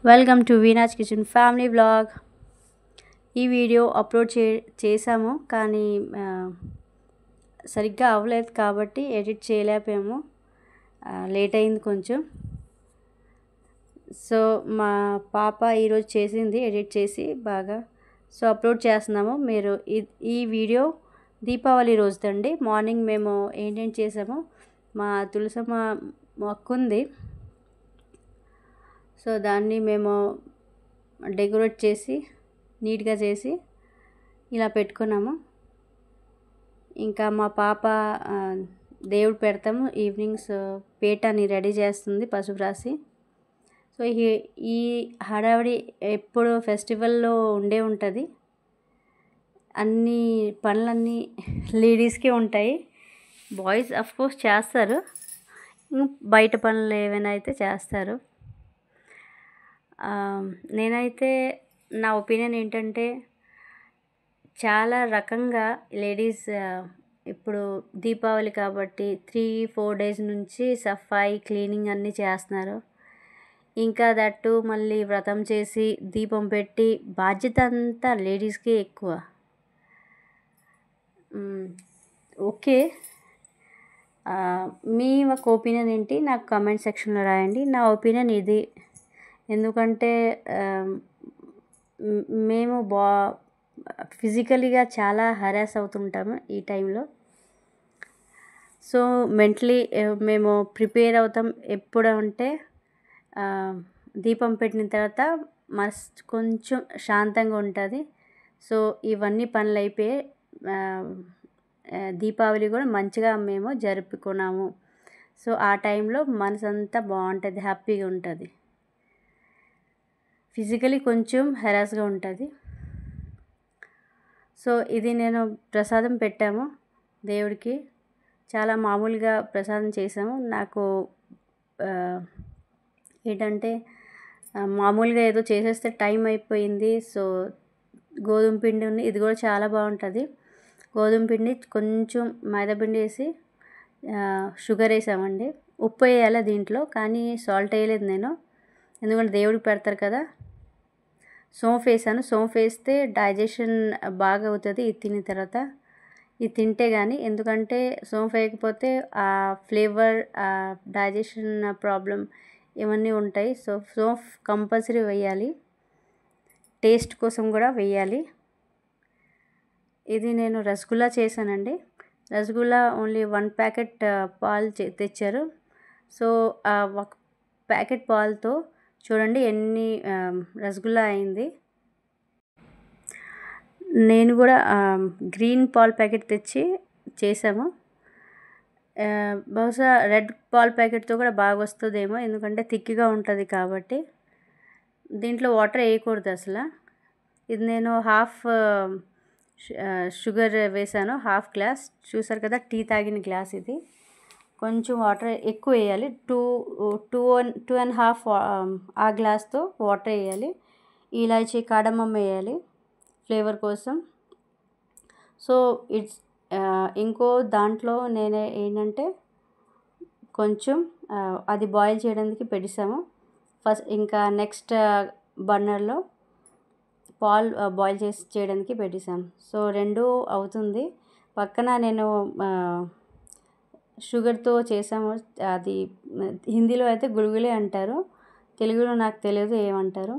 Welcome to Veena's kitchen family vlog. ఈ video upload చేసాము కానీ సరిగ్గా అవ్వలేదు కాబట్టి ఎడిట్ చేయలేకపోయాము. లేట్ అయింది కొంచెం. సో మా పాప ఈరోజు చేసింది, ఎడిట్ చేసి బాగా. సో అప్లోడ్ చేస్తున్నాము. మీరు ఈ వీడియో దీపావళి రోజుదండి. మార్నింగ్ మేము ఏంటేంటి చేసాము, మా తులసమ్మ మొక్కుంది. సో దాన్ని మేము డెకరేట్ చేసి నీట్గా చేసి ఇలా పెట్టుకున్నాము. ఇంకా మా పాప దేవుడు పెడతాము ఈవినింగ్స్ పీఠాన్ని రెడీ చేస్తుంది పసుపు రాసి. సో ఈ హడావిడి ఎప్పుడు ఫెస్టివల్లో ఉండే ఉంటుంది. అన్ని పనులన్నీ లేడీస్కే ఉంటాయి. బాయ్స్ అఫ్కోర్స్ చేస్తారు, బయట పనులు ఏమైనా అయితే చేస్తారు. నేనైతే నా ఒపీనియన్ ఏంటంటే, చాలా రకంగా లేడీస్ ఇప్పుడు దీపావళి కాబట్టి 3-4 డేస్ నుంచి సఫాయి క్లీనింగ్ అన్నీ చేస్తున్నారు. ఇంకా దట్టు మళ్ళీ వ్రతం చేసి దీపం పెట్టి బాధ్యత అంతా లేడీస్కే ఎక్కువ. ఓకే, మీ ఒక ఒపీనియన్ ఏంటి నాకు కామెంట్ సెక్షన్లో రాయండి. నా ఒపీనియన్ ఇది. ఎందుకంటే మేము ఫిజికలీగా చాలా హరాస్ అవుతుంటాము ఈ టైంలో. సో మెంటలీ మేము ప్రిపేర్ అవుతాం ఎప్పుడు అంటే, దీపం పెట్టిన తర్వాత కొంచెం శాంతంగా ఉంటుంది. సో ఇవన్నీ పనులు అయిపోయి దీపావళి కూడా మంచిగా మేము జరుపుకున్నాము. సో ఆ టైంలో మనసంతా బాగుంటుంది, హ్యాపీగా ఉంటుంది. ఫిజికలీ కొంచెం హెరాస్గా ఉంటుంది. సో ఇది నేను ప్రసాదం పెట్టాము దేవుడికి. చాలా మామూలుగా ప్రసాదం చేసాము. నాకు ఏంటంటే మామూలుగా ఏదో చేసేస్తే టైం అయిపోయింది. సో గోధుమ పిండి ఉంది, ఇది కూడా చాలా బాగుంటుంది. గోధుమ పిండి కొంచెం మైదా పిండి వేసి షుగర్ వేసామండి. ఉప్పు వేయాలి దీంట్లో, కానీ సాల్ట్ వేయలేదు నేను, ఎందుకంటే దేవుడికి పెడతారు కదా. సోంఫ్ వేసాను. సోంఫ్ వేస్తే డైజెషన్ బాగా అవుతుంది ఇది తిన్న తర్వాత. ఇది తింటే కానీ, ఎందుకంటే సోంఫ్ వేయకపోతే ఆ ఫ్లేవర్, డైజెషన్ ప్రాబ్లం ఇవన్నీ ఉంటాయి. సో సోంఫ్ కంపల్సరీ వేయాలి, టేస్ట్ కోసం కూడా వేయాలి. ఇది నేను రసగుల్లా చేశానండి. రసగుల్లా ఓన్లీ 1 ప్యాకెట్ పాలు తెచ్చారు. సో ఆ 1 ప్యాకెట్ పాలతో చూడండి ఎన్ని రసగుల్లా అయింది. నేను కూడా గ్రీన్ పాల్ ప్యాకెట్ తెచ్చి చేసాము. బహుశా రెడ్ పాల్ ప్యాకెట్తో కూడా బాగా వస్తుందేమో, ఎందుకంటే థిక్గా ఉంటుంది కాబట్టి. దీంట్లో వాటర్ వేయకూడదు అసలు. ఇది నేను హాఫ్ షుగర్ వేసాను, హాఫ్ గ్లాస్. చూసారు కదా, టీ తాగిన గ్లాస్ ఇది. కొంచెం వాటర్ ఎక్కువ వేయాలి, 2.5 ఆ గ్లాస్తో వాటర్ వేయాలి. ఇలాచీ కార్డమమ్ వేయాలి ఫ్లేవర్ కోసం. సో ఇంకో దాంట్లో నేను ఏంటంటే కొంచెం అది బాయిల్ చేయడానికి పెట్టేసాము ఫస్ట్. ఇంకా నెక్స్ట్ బర్నర్లో పాలు బాయిల్ చేయడానికి పెట్టేసాము. సో 2 అవుతుంది. పక్కన నేను షుగర్తో చేసాము. అది హిందీలో అయితే గుళగులే అంటారు, తెలుగులో నాకు తెలియదు ఏమంటారు.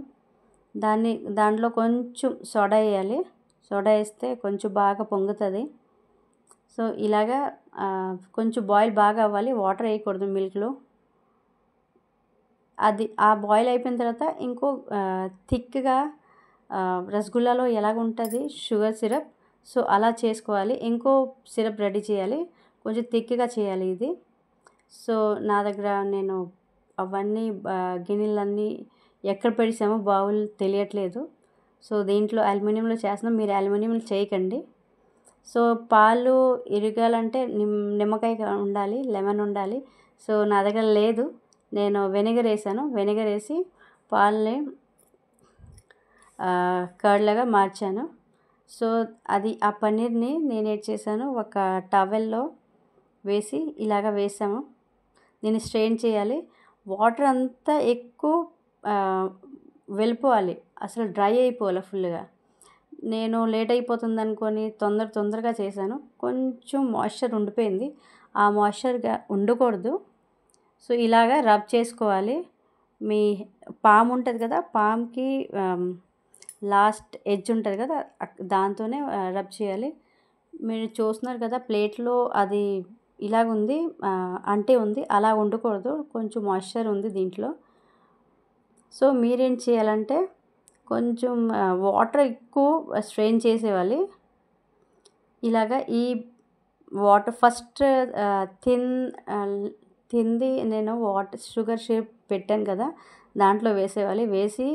దాంట్లో కొంచెం సోడా వేయాలి. సోడా వేస్తే కొంచెం బాగా పొంగుతుంది. సో ఇలాగా కొంచెం బాయిల్ బాగా అవ్వాలి, వాటర్ వేయకూడదు మిల్క్లో. అది ఆ బాయిల్ అయిపోయిన తర్వాత ఇంకో థిక్గా రసగుల్లాలో ఎలాగ ఉంటుంది షుగర్ సిరప్, సో అలా చేసుకోవాలి. ఇంకో సిరప్ రెడీ చేయాలి, కొంచెం థిక్గా చేయాలి ఇది. సో నా దగ్గర నేను అవన్నీ గిన్నెలన్నీ ఎక్కడ పెడిసామో బౌల్ తెలియట్లేదు. సో దీంట్లో అల్యూమినియంలో చేస్తున్నాం, మీరు అల్యూమినియంలో చేయకండి. సో పాలు ఇరగాలంటే నిమ్మకాయ ఉండాలి, లెమన్ ఉండాలి. సో నా దగ్గర లేదు, నేను వెనిగర్ వేసాను. వెనిగర్ వేసి పాలని కర్డ్లాగా మార్చాను. సో అది ఆ పన్నీర్ని నేను ఏం చేశాను, ఒక టవెల్లో వేసి ఇలాగ వేసాము. దీన్ని స్ట్రెయిన్ చేయాలి. వాటర్ అంతా ఎక్కువ వెళ్ళిపోవాలి, అసలు డ్రై అయిపోవాలి ఫుల్గా. నేను లేట్ అయిపోతుంది అనుకొని తొందరగా చేశాను. కొంచెం మాయిశ్చర్ ఉండిపోయింది. ఆ మాయిశ్చర్గా ఉండకూడదు. సో ఇలాగా రబ్ చేసుకోవాలి. మీ పామ్ ఉంటుంది కదా, పామ్కి లాస్ట్ ఎడ్జ్ ఉంటుంది కదా, దాంతోనే రబ్ చేయాలి. మీరు చూస్తున్నారు కదా ప్లేట్లో అది ఇలాగుంది, అంటే ఉంది, అలా ఉండకూడదు. కొంచెం మాయిశ్చర్ ఉంది దీంట్లో. సో మీరేం చేయాలంటే కొంచెం వాటర్ ఎక్కువ స్ట్రెయిన్ చేసేవాలి. ఇలాగా ఈ వాటర్ ఫస్ట్ తింది నేను వాటర్ షుగర్ షేప్ పెట్టాను కదా, దాంట్లో వేసేవాలి. వేసి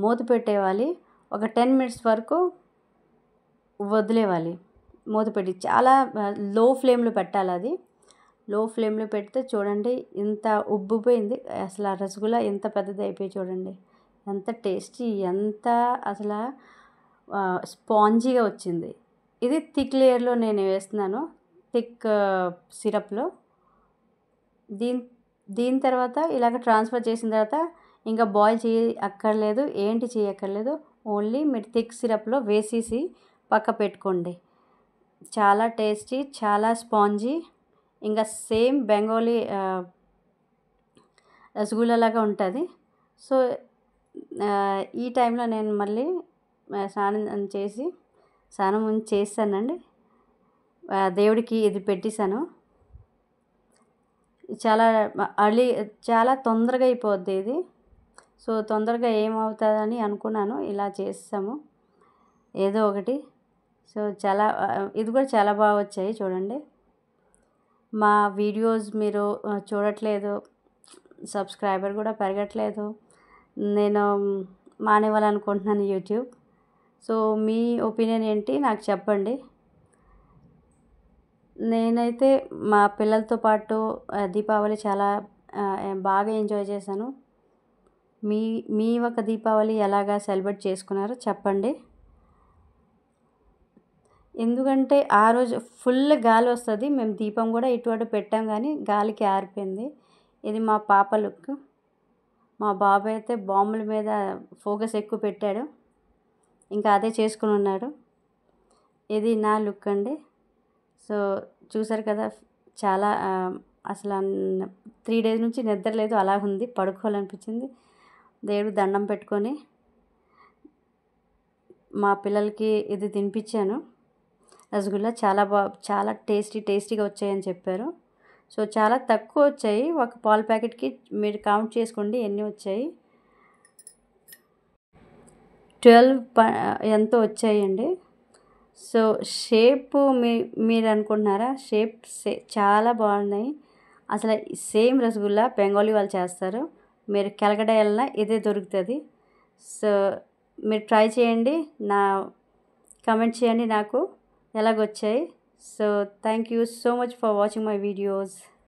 మూత పెట్టేవాలి. ఒక 10 minutes వరకు వదిలేవాలి. మూత పెట్టి చాలా లో ఫ్లేమ్లో పెట్టాలి. అది లో ఫ్లేమ్లో పెడితే చూడండి ఇంత ఉబ్బిపోయింది. అసలు ఆ రసగుల్లా ఎంత పెద్దది అయిపోయి చూడండి, ఎంత టేస్టీ, ఎంత అసలు స్పాంజీగా వచ్చింది. ఇది థిక్ లేయర్లో నేను వేస్తున్నాను, థిక్ సిరప్లో. దీని తర్వాత ఇలాగ ట్రాన్స్ఫర్ చేసిన తర్వాత ఇంకా బాయిల్ చేయక్కర్లేదు, ఏంటి చేయక్కర్లేదు. ఓన్లీ మీరు థిక్ సిరప్లో వేసేసి పక్క పెట్టుకోండి. చాలా టేస్టీ, చాలా స్పాంజీ, ఇంకా సేమ్ బెంగాలీ రసగుల్లా లాగా ఉంటుంది. సో ఈ టైంలో నేను మళ్ళీ స్నానం చేస్తానండి. దేవుడికి ఇది పెట్టేశాను. చాలా తొందరగా అయిపోద్ది ఇది. సో తొందరగా ఏమవుతుందని అనుకున్నాను, ఇలా చేసాము ఏదో ఒకటి. సో ఇది కూడా చాలా బాగా వచ్చాయి చూడండి. మా వీడియోస్ మీరు చూడట్లేదు, సబ్స్క్రైబర్ కూడా పెరగట్లేదు. నేను మానేవాలనుకుంటున్నాను యూట్యూబ్. సో మీ ఒపీనియన్ ఏంటి నాకు చెప్పండి. నేనైతే మా పిల్లలతో పాటు దీపావళి చాలా బాగా ఎంజాయ్ చేశాను. మీ ఒక దీపావళి ఎలాగా సెలబ్రేట్ చేసుకున్నారో చెప్పండి. ఎందుకంటే ఆ రోజు ఫుల్ గాలి వస్తుంది. మేము దీపం కూడా ఇటు పెట్టాం కానీ గాలికి ఆరిపోయింది. ఇది మా పాప లుక్. మా బాబు అయితే బాంబుల మీద ఫోకస్ ఎక్కువ పెట్టాడు, ఇంకా అదే చేసుకుని ఉన్నాడు. ఇది నా లుక్ అండి. సో చూసారు కదా, చాలా అసలు 3 days నుంచి నిద్ర లేదు, అలా ఉంది, పడుకోవాలనిపించింది. దేవుడు దండం పెట్టుకొని మా పిల్లలకి ఇది తినిపించాను. రసగుల్లా చాలా టేస్టీగా వచ్చాయని చెప్పారు. సో చాలా తక్కువ వచ్చాయి. ఒక పాల ప్యాకెట్కి మీరు కౌంట్ చేసుకోండి ఎన్ని వచ్చాయి. 12 ఎంతో వచ్చాయండి. సో షేప్ మీరు అనుకుంటున్నారా, షేప్ చాలా బాగున్నాయి. అసలు సేమ్ రసగుల్లా బెంగాలీ వాళ్ళు చేస్తారు. మీరు కలకడ వెళ్ళినా ఇదే దొరుకుతుంది. సో మీరు ట్రై చేయండి, కమెంట్ చేయండి నాకు ఎలాగొచ్చాయి. So thank you so much for watching my videos.